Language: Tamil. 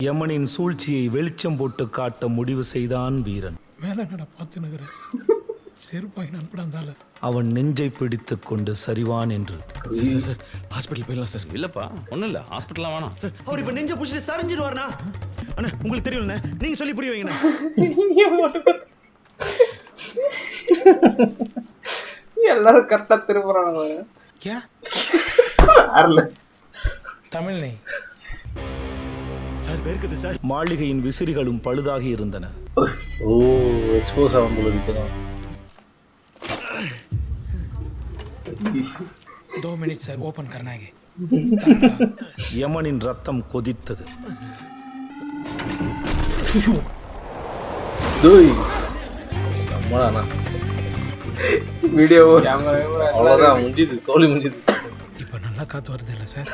யமனின் சூழ்ச்சியை வெளிச்சம் போட்டு காட்ட முடிவு செய்தான் வீரன். மேல நட பார்த்துனுகிற செருப்பாய் நண்படாந்தால அவன் நெஞ்சை பிடித்துக் கொண்டு சரிவான் என்று. சார் ஹாஸ்பிட்டல் போயிடலாம் சார். இல்லப்பா ஒன்றும் இல்லை, ஹாஸ்பிட்டலாம் வேணாம் சார் அவர் இப்போ நெஞ்ச பிடிச்சிட்டு சரிஞ்சிருவார்ண்ணா. அண்ணா உங்களுக்கு தெரியும்ண்ணே, நீங்க சொல்லி புரிய வைங்கண்ணா. எல்லாரும் கரெக்டா திரும்புறாங்க. क्या தமிழ் நீ சார் வேர்க்குது சார். மாளிகையின் விசிறிகளும் பழுதாகி இருந்தன. ஓ எக்ஸ்போஸ் ஆகும் போல இப்பதான். 2 मिनट सर ओपन करना है. யமனின் ரத்தம் கொதித்தது. டேய் சம்மடானா வீடியோ அவ்வளோதான் முடிஞ்சுது, சோலி முடிஞ்சுது. இப்போ நல்லா காத்து வருது இல்லை சார்?